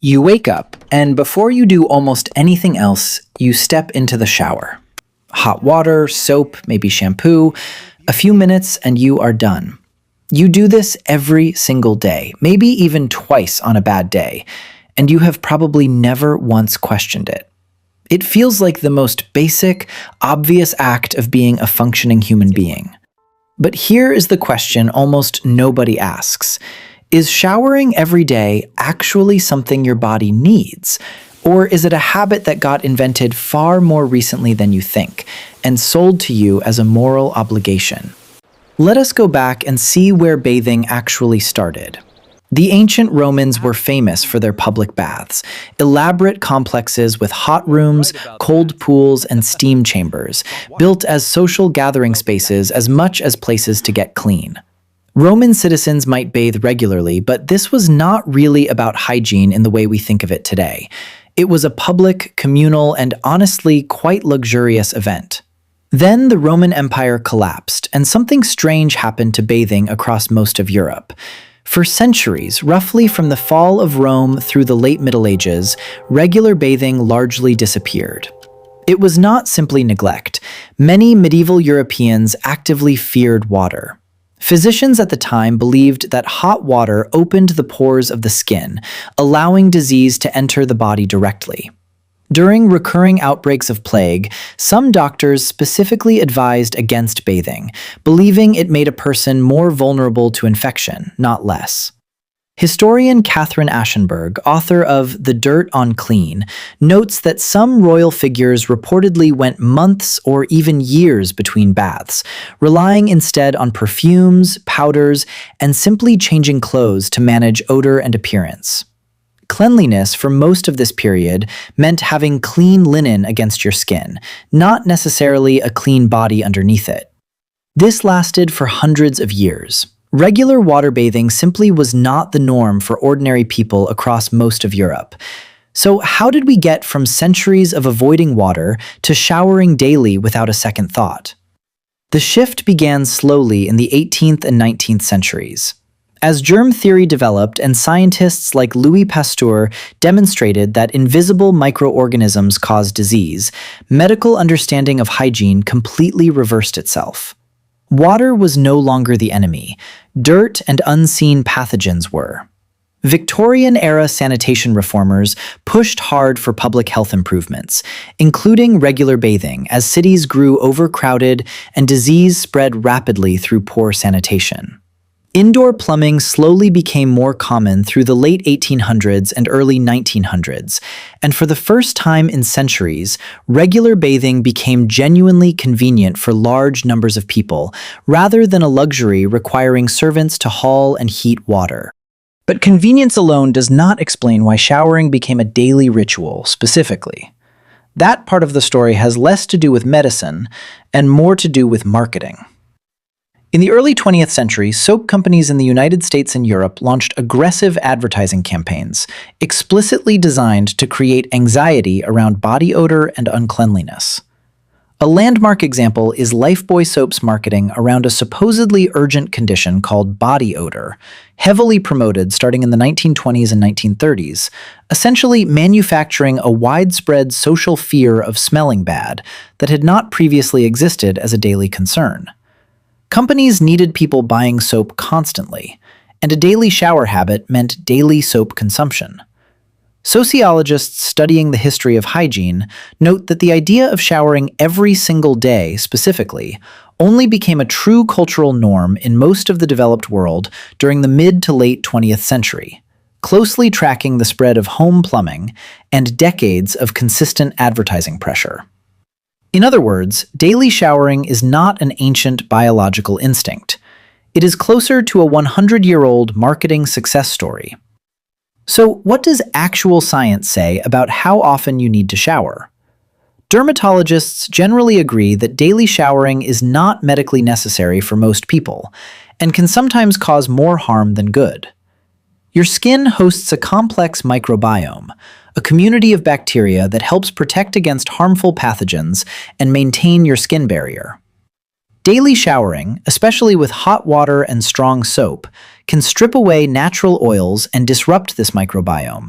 You wake up, and before you do almost anything else, you step into the shower. Hot water, soap, maybe shampoo, a few minutes, and you are done. You do this every single day, maybe even twice on a bad day, and you have probably never once questioned it. It feels like the most basic, obvious act of being a functioning human being. But here is the question almost nobody asks. Is showering every day actually something your body needs? Or is it a habit that got invented far more recently than you think, and sold to you as a moral obligation? Let us go back and see where bathing actually started. The ancient Romans were famous for their public baths, elaborate complexes with hot rooms, cold pools, and steam chambers, built as social gathering spaces as much as places to get clean. Roman citizens might bathe regularly, but this was not really about hygiene in the way we think of it today. It was a public, communal, and honestly quite luxurious event. Then the Roman Empire collapsed, and something strange happened to bathing across most of Europe. For centuries, roughly from the fall of Rome through the late Middle Ages, regular bathing largely disappeared. It was not simply neglect. Many medieval Europeans actively feared water. Physicians at the time believed that hot water opened the pores of the skin, allowing disease to enter the body directly. During recurring outbreaks of plague, some doctors specifically advised against bathing, believing it made a person more vulnerable to infection, not less. Historian Catherine Aschenberg, author of The Dirt on Clean, notes that some royal figures reportedly went months or even years between baths, relying instead on perfumes, powders, and simply changing clothes to manage odor and appearance. Cleanliness for most of this period meant having clean linen against your skin, not necessarily a clean body underneath it. This lasted for hundreds of years. Regular water bathing simply was not the norm for ordinary people across most of Europe. So how did we get from centuries of avoiding water to showering daily without a second thought? The shift began slowly in the 18th and 19th centuries. As germ theory developed and scientists like Louis Pasteur demonstrated that invisible microorganisms cause disease, medical understanding of hygiene completely reversed itself. Water was no longer the enemy. Dirt and unseen pathogens were. Victorian-era sanitation reformers pushed hard for public health improvements, including regular bathing as cities grew overcrowded and disease spread rapidly through poor sanitation. Indoor plumbing slowly became more common through the late 1800s and early 1900s, and for the first time in centuries, regular bathing became genuinely convenient for large numbers of people, rather than a luxury requiring servants to haul and heat water. But convenience alone does not explain why showering became a daily ritual, specifically. That part of the story has less to do with medicine and more to do with marketing. In the early 20th century, soap companies in the United States and Europe launched aggressive advertising campaigns, explicitly designed to create anxiety around body odor and uncleanliness. A landmark example is Lifebuoy soap's marketing around a supposedly urgent condition called body odor, heavily promoted starting in the 1920s and 1930s, essentially manufacturing a widespread social fear of smelling bad that had not previously existed as a daily concern. Companies needed people buying soap constantly, and a daily shower habit meant daily soap consumption. Sociologists studying the history of hygiene note that the idea of showering every single day, specifically, only became a true cultural norm in most of the developed world during the mid to late 20th century, closely tracking the spread of home plumbing and decades of consistent advertising pressure. In other words, daily showering is not an ancient biological instinct. It is closer to a 100-year-old marketing success story. So, what does actual science say about how often you need to shower? Dermatologists generally agree that daily showering is not medically necessary for most people, and can sometimes cause more harm than good. Your skin hosts a complex microbiome, a community of bacteria that helps protect against harmful pathogens and maintain your skin barrier. Daily showering, especially with hot water and strong soap, can strip away natural oils and disrupt this microbiome,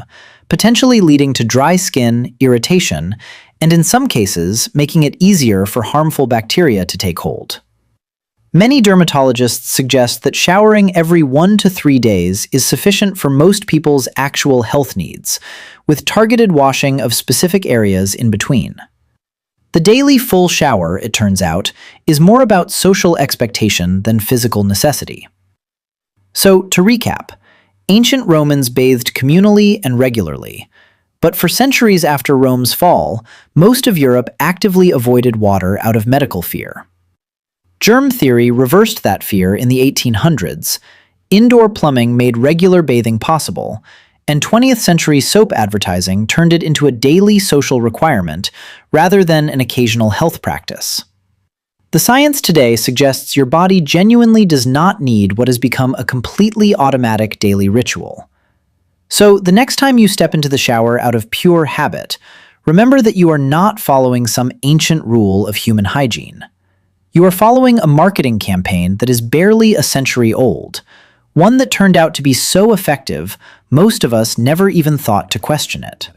potentially leading to dry skin, irritation, and in some cases, making it easier for harmful bacteria to take hold. Many dermatologists suggest that showering every 1 to 3 days is sufficient for most people's actual health needs, with targeted washing of specific areas in between. The daily full shower, it turns out, is more about social expectation than physical necessity. So, to recap, ancient Romans bathed communally and regularly, but for centuries after Rome's fall, most of Europe actively avoided water out of medical fear. Germ theory reversed that fear in the 1800s. Indoor plumbing made regular bathing possible, and 20th century soap advertising turned it into a daily social requirement rather than an occasional health practice. The science today suggests your body genuinely does not need what has become a completely automatic daily ritual. So, the next time you step into the shower out of pure habit, remember that you are not following some ancient rule of human hygiene. You are following a marketing campaign that is barely a century old, one that turned out to be so effective, most of us never even thought to question it.